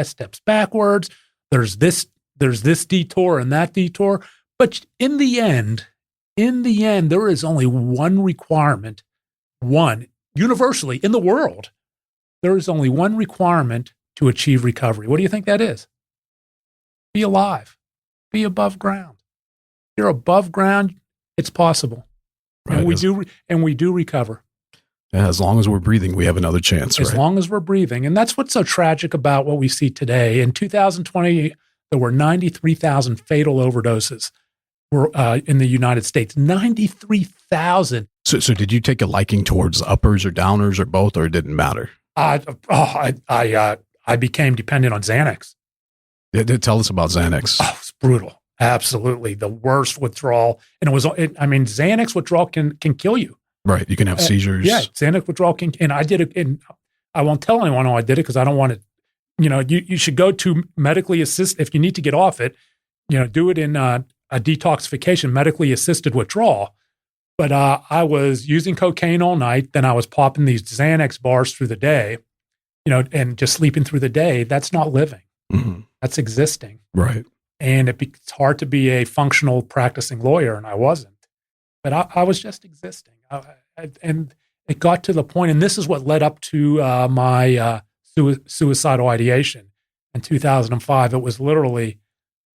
steps backwards. There's this detour and that detour. But in the end, there is only one requirement, universally in the world, there is only one requirement to achieve recovery. What do you think that is? Be alive. Be above ground. If you're above ground, it's possible. Right. And we do recover. Yeah, as long as we're breathing, we have another chance. As long as we're breathing. And that's what's so tragic about what we see today. In 2020, there were 93,000 fatal overdoses in the United States. 93,000. So did you take a liking towards uppers or downers or both, or it didn't matter? I became dependent on Xanax. Tell us about Xanax. Oh, it's brutal. Absolutely. The worst withdrawal. And Xanax withdrawal can kill you. Right. You can have seizures. Yeah. Xanax withdrawal and I did it. And I won't tell anyone how I did it because I don't want it. You should go to medically assist if you need to get off it, do it in a detoxification, medically assisted withdrawal. But I was using cocaine all night. Then I was popping these Xanax bars through the day, and just sleeping through the day. That's not living. Mm-hmm. That's existing. Right. And it's hard to be a functional practicing lawyer, and I wasn't. But I was just existing. And it got to the point, and this is what led up to my suicidal ideation in 2005. It was literally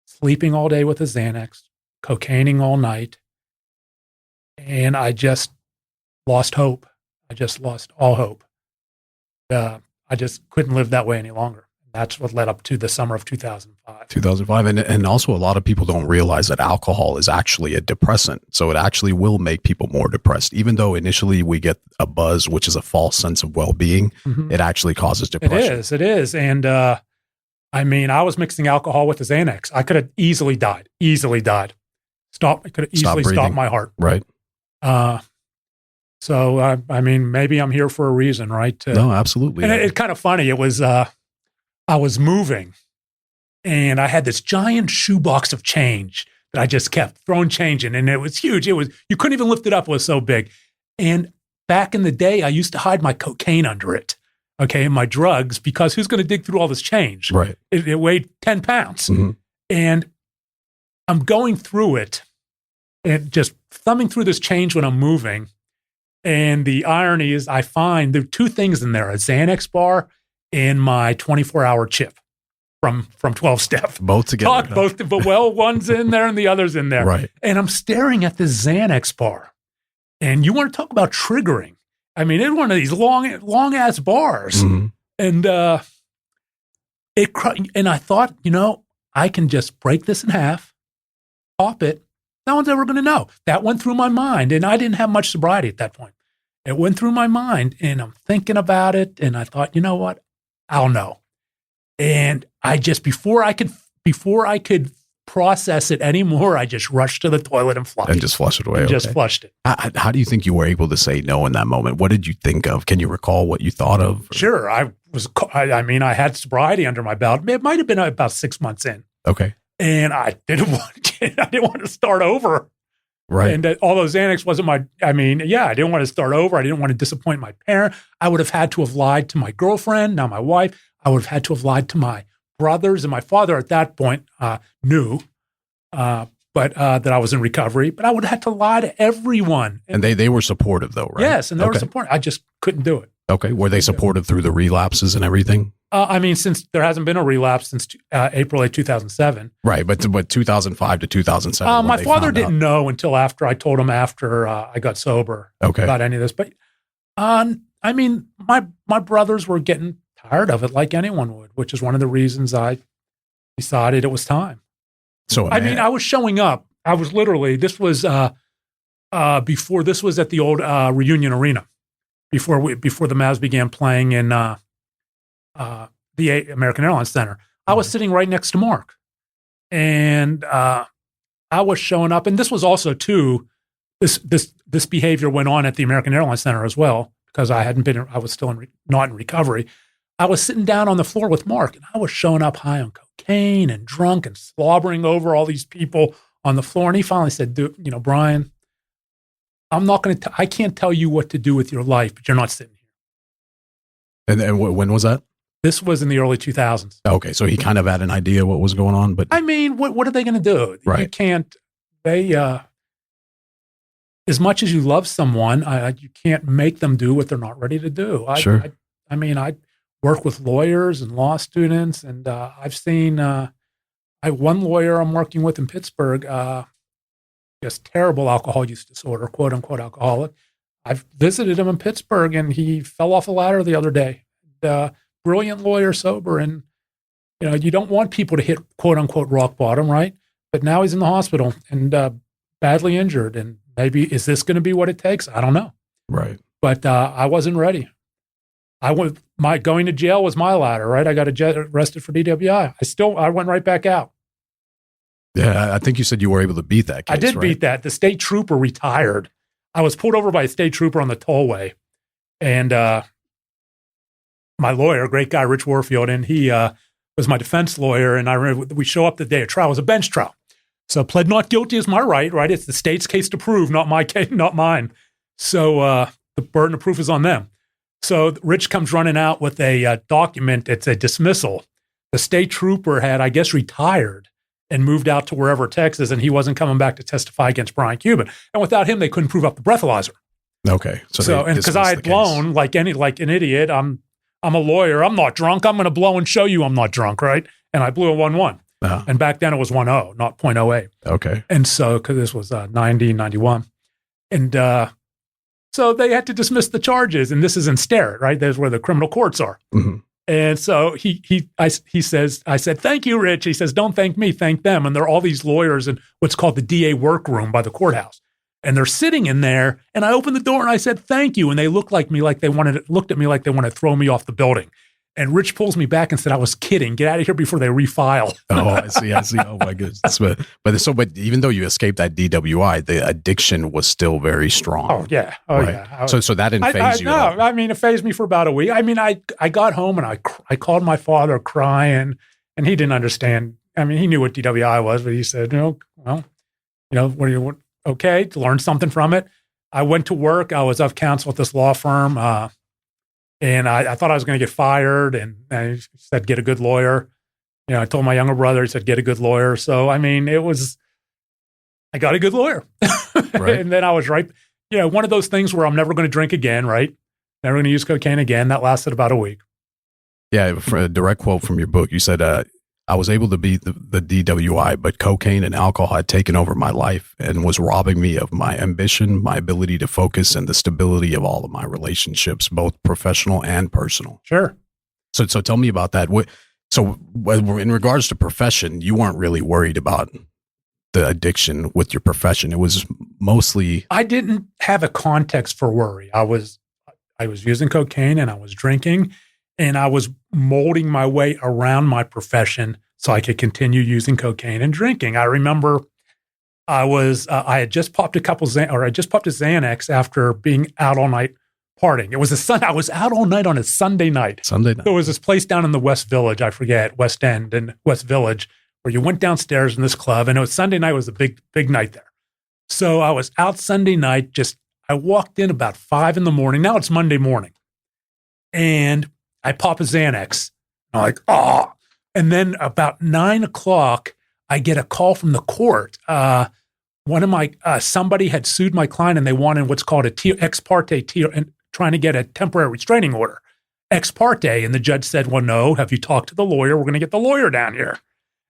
sleeping all day with a Xanax, cocaining all night, and I just lost hope. I just lost all hope. I just couldn't live that way any longer. That's what led up to the summer of 2005. 2005. And also a lot of people don't realize that alcohol is actually a depressant. So it actually will make people more depressed. Even though initially we get a buzz, which is a false sense of well-being, It actually causes depression. It is. And I was mixing alcohol with the Xanax. I could have easily died. I could have easily stopped my heart. Right. So, maybe I'm here for a reason, right? No, absolutely. And it's kind of funny. It was, I was moving and I had this giant shoebox of change that I just kept throwing change in, and it was huge. You couldn't even lift it up. It was so big. And back in the day, I used to hide my cocaine under it. Okay. And my drugs, because who's going to dig through all this change? Right. It weighed 10 pounds. Mm-hmm. And I'm going through it and just thumbing through this change when I'm moving. And the irony is I find there are two things in there, a Xanax bar and my 24-hour chip from 12-step. Both together. One's in there and the other's in there. Right. And I'm staring at this Xanax bar. And you want to talk about triggering. It's one of these long-ass bars. Mm-hmm. And I thought, I can just break this in half, pop it. No one's ever going to know. That went through my mind, and I didn't have much sobriety at that point. It went through my mind, and I'm thinking about it, and I thought, you know what? I'll know. And I just, before I could process it anymore, I just rushed to the toilet and flushed. And just flushed it away. Just flushed it. How do you think you were able to say no in that moment? What did you think of? Can you recall what you thought of? Sure. I had sobriety under my belt. It might have been about 6 months in. Okay. And I didn't want to start over. Right. And although Xanax wasn't I didn't want to start over. I didn't want to disappoint my parent. I would have had to have lied to my girlfriend, now my wife. I would have had to have lied to my brothers, and my father at that point knew but that I was in recovery. But I would have had to lie to everyone. And they were supportive though, right? Yes, and they were supportive. I just couldn't do it. Okay. Were they supportive through the relapses and everything? Since there hasn't been a relapse since April 8, 2007. Right, but 2005 to 2007. My father didn't know until after I told him after I got sober about any of this. But my brothers were getting tired of it like anyone would, which is one of the reasons I decided it was time. So I was showing up. I was literally, this was before, this was at the old Reunion Arena before the Mavs began playing in the American Airlines Center. I was sitting right next to Mark, and I was showing up. And this was also too, this behavior went on at the American Airlines Center as well, because I was still not in recovery. I was sitting down on the floor with Mark, and I was showing up high on cocaine and drunk and slobbering over all these people on the floor. And he finally said, Brian, I can't tell you what to do with your life, but you're not sitting here. And when was that? This was in the early 2000s. Okay, so he kind of had an idea what was going on, but I mean, what are they going to do? Right. You can't. They as much as you love someone, you can't make them do what they're not ready to do. Sure. I mean, I work with lawyers and law students, and I've seen one lawyer I'm working with in Pittsburgh, just terrible alcohol use disorder, quote unquote alcoholic. I've visited him in Pittsburgh, and he fell off a ladder the other day. Brilliant lawyer, sober, and you don't want people to hit quote unquote rock bottom, right? But now he's in the hospital and badly injured, and maybe is this going to be what it takes? I don't know. Right. But I wasn't ready. Going to jail was my ladder, right? I got arrested for DWI. I went right back out. Yeah, I think you said you were able to beat that case. I did beat that. The state trooper retired. I was pulled over by a state trooper on the tollway, and my lawyer, great guy, Rich Warfield, and he was my defense lawyer. And I remember we show up the day of trial. It was a bench trial. So pled not guilty is my right? It's the state's case to prove, not my case, not mine. So the burden of proof is on them. So Rich comes running out with a document. It's a dismissal. The state trooper had, I guess, retired and moved out to wherever, Texas, and he wasn't coming back to testify against Brian Cuban. And without him, they couldn't prove up the breathalyzer. Okay. So and because I had blown like an idiot, I'm a lawyer. I'm not drunk. I'm going to blow and show you I'm not drunk, right? And I blew a 1-1. Uh-huh. And back then it was 1-0, not .08. Okay. And so, because this was 90, 91. And so they had to dismiss the charges. And this is in Sterrett, right? There's where the criminal courts are. Mm-hmm. And so I said, thank you, Rich. He says, don't thank me, thank them. And there are all these lawyers in what's called the DA workroom by the courthouse. And they're sitting in there. And I opened the door and I said, thank you. And they looked at me like they wanted to throw me off the building. And Rich pulls me back and said, I was kidding. Get out of here before they refile. Oh, I see. Oh my goodness. But even though you escaped that DWI, the addiction was still very strong. Oh yeah. Yeah. So that didn't phase you at all? No, I mean, it phased me for about a week. I mean, I got home and I called my father crying, and he didn't understand. I mean, he knew what DWI was, but he said, okay, to learn something from it. I went to work. I was of counsel at this law firm. And I thought I was going to get fired, and he said, get a good lawyer. I told my younger brother, he said, get a good lawyer. So, I mean, I got a good lawyer. Right. And then I was right. One of those things where I'm never going to drink again, right? Never going to use cocaine again. That lasted about a week. Yeah. For a direct quote from your book, you said, I was able to beat the DWI, but cocaine and alcohol had taken over my life and was robbing me of my ambition, my ability to focus, and the stability of all of my relationships, both professional and personal. Sure. So tell me about that. So in regards to profession, you weren't really worried about the addiction with your profession. It was mostly... I didn't have a context for worry. I was using cocaine and I was drinking, and I was molding my way around my profession so I could continue using cocaine and drinking. I remember I had just popped a Xanax after being out all night partying. I was out all night on a Sunday night. There was this place down in the West Village, I forget, West End and West Village, where you went downstairs in this club, and it was Sunday night was a big night there. So I was out Sunday night, I walked in about 5 a.m. Now it's Monday morning. And I pop a Xanax. I'm like, oh. And then about 9 o'clock, I get a call from the court. Somebody had sued my client, and they wanted what's called ex parte, and trying to get a temporary restraining order. Ex parte. And the judge said, well, no, have you talked to the lawyer? We're going to get the lawyer down here.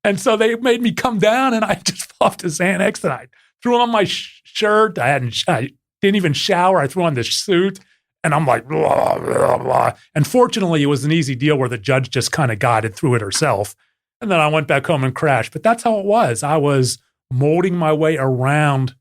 And so they made me come down, and I just popped a Xanax, and I threw on my shirt. I didn't even shower. I threw on this suit. And I'm like, blah, blah, blah. And fortunately, it was an easy deal where the judge just kind of guided through it herself. And then I went back home and crashed. But that's how it was. I was molding my way around,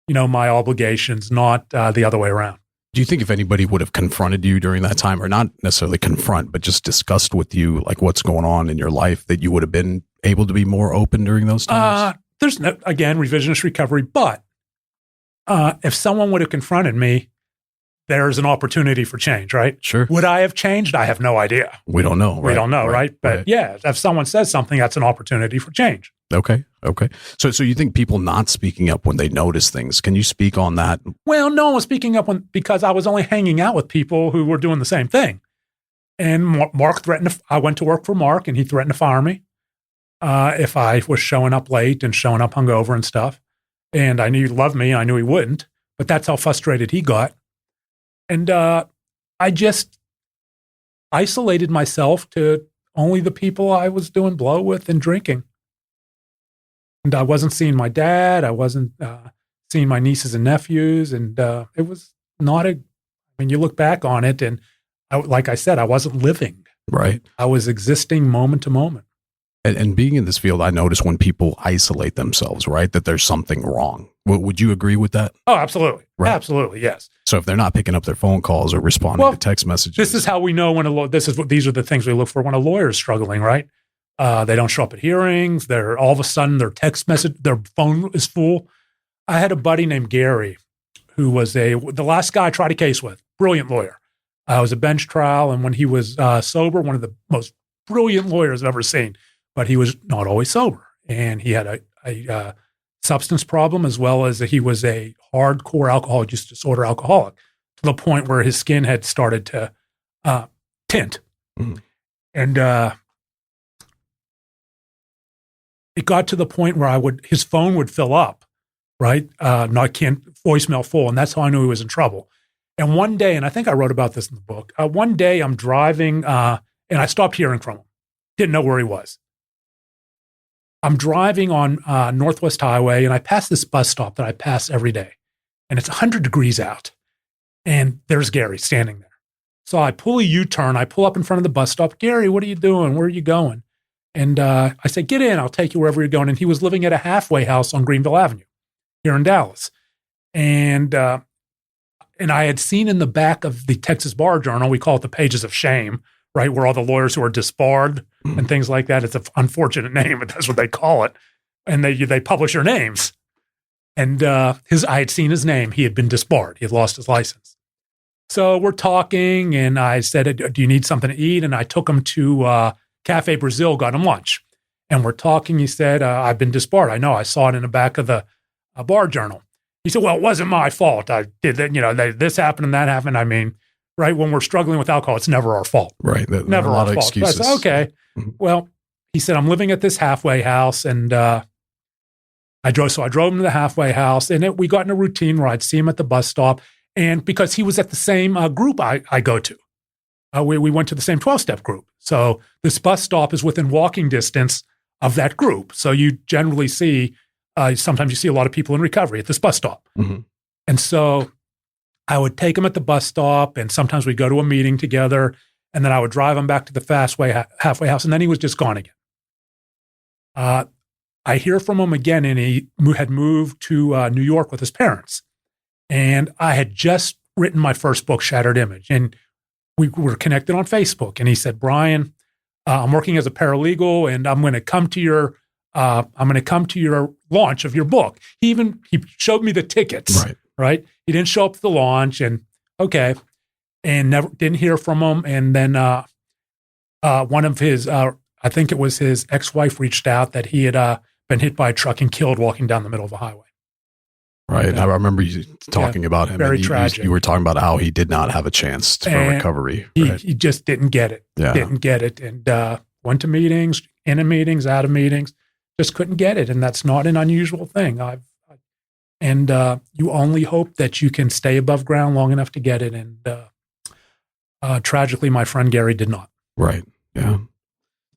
my obligations, not the other way around. Do you think if anybody would have confronted you during that time, or not necessarily confront, but just discussed with you, like what's going on in your life, that you would have been able to be more open during those times? There's revisionist recovery. But if someone would have confronted me, there's an opportunity for change, right? Sure. Would I have changed? I have no idea. We don't know. We don't know, right? But yeah, if someone says something, that's an opportunity for change. Okay. So you think people not speaking up when they notice things? Can you speak on that? Well, no one was speaking up because I was only hanging out with people who were doing the same thing. And Mark threatened, I went to work for Mark, and he threatened to fire me if I was showing up late and showing up hungover and stuff. And I knew he loved me, and I knew he wouldn't, but that's how frustrated he got. And I just isolated myself to only the people I was doing blow with and drinking. And I wasn't seeing my dad. I wasn't seeing my nieces and nephews. And it was not when you look back on it, and like I said, I wasn't living. Right. I was existing moment to moment. And being in this field, I notice when people isolate themselves, right, that there's something wrong. Would you agree with that? Oh, absolutely. Right. Absolutely, yes. So if they're not picking up their phone calls or responding to text messages. This is how we know when these are the things we look for when a lawyer is struggling, right? They don't show up at hearings. They're all of a sudden their text message, their phone is full. I had a buddy named Gary who was the last guy I tried a case with, brilliant lawyer. It was a bench trial, and when he was sober, one of the most brilliant lawyers I've ever seen. But he was not always sober, and he had a substance problem, as well as he was a hardcore alcohol use disorder alcoholic, to the point where his skin had started to tint. Mm. And it got to the point where his phone would fill up, right? Voicemail full, and that's how I knew he was in trouble. And one day, and I think I wrote about this in the book, one day I'm driving, and I stopped hearing from him. Didn't know where he was. I'm driving on Northwest Highway, and I pass this bus stop that I pass every day, and it's 100 degrees out, and there's Gary standing there. So I pull a U-turn. I pull up in front of the bus stop. Gary, what are you doing? Where are you going? And I say, get in. I'll take you wherever you're going. And he was living at a halfway house on Greenville Avenue here in Dallas. And I had seen in the back of the Texas Bar Journal, we call it the Pages of Shame, right, where all the lawyers who are disbarred and things like that. It's an unfortunate name, but that's what they call it. And they publish their names. And I had seen his name. He had been disbarred. He had lost his license. So we're talking, and I said, do you need something to eat? And I took him to Cafe Brazil, got him lunch. And we're talking. He said, I've been disbarred. I know. I saw it in the back of the Bar Journal. He said, well, it wasn't my fault. I did that. This happened and that happened. I mean, right, when we're struggling with alcohol, it's never our fault. Right. Never a lot our of fault. excuses. I said, okay. Mm-hmm. Well, he said, I'm living at this halfway house. And I drove him to the halfway house. And we got in a routine where I'd see him at the bus stop. And because he was at the same group I go to, we went to the same 12-step group. So this bus stop is within walking distance of that group. So you generally see, sometimes you see a lot of people in recovery at this bus stop. Mm-hmm. And so I would take him at the bus stop, and sometimes we'd go to a meeting together, and then I would drive him back to the halfway house, and then he was just gone again. I hear from him again, and he had moved to New York with his parents. And I had just written my first book, Shattered Image, and we were connected on Facebook. And he said, Brian, I'm working as a paralegal, and I'm going to come to your launch of your book. He showed me the tickets. Right. He didn't show up at the launch, and okay, and never didn't hear from him. And then one of his, I think it was his ex-wife, reached out that he had been hit by a truck and killed walking down the middle of a highway. Right. I remember you talking about him. Very tragic. You were talking about how he did not have a chance for recovery. Right? He just didn't get it. Yeah. Didn't get it. And went to meetings, in meetings, out of meetings, just couldn't get it. And that's not an unusual thing. And you only hope that you can stay above ground long enough to get it. And tragically, my friend Gary did not. Right. Yeah.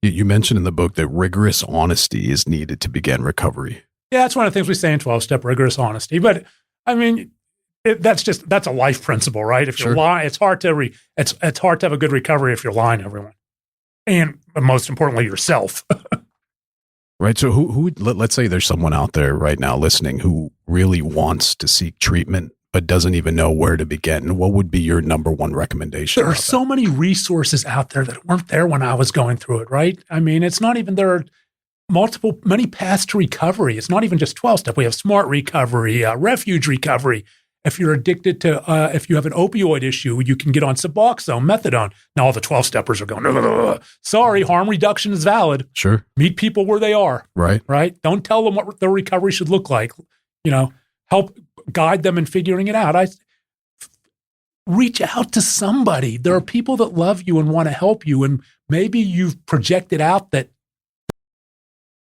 You mentioned in the book that rigorous honesty is needed to begin recovery. Yeah, that's one of the things we say in 12-step, rigorous honesty. But I mean, that's a life principle, right? If you're lying, it's hard to have a good recovery if you're lying to everyone, and most importantly, yourself. Right. So who let's say there's someone out there right now listening who really wants to seek treatment but doesn't even know where to begin. What would be your number one recommendation? There are so many resources out there that weren't there when I was going through it, right? I mean, it's not even there. Many paths to recovery. It's not even just 12-step. We have smart recovery, refuge recovery. If you're addicted to, if you have an opioid issue, you can get on Suboxone, methadone. Now all the 12-steppers are going, ugh. Sorry, harm reduction is valid. Sure. Meet people where they are. Right. Don't tell them what their recovery should look like. Help guide them in figuring it out. reach out to somebody. There are people that love you and want to help you. And maybe you've projected out that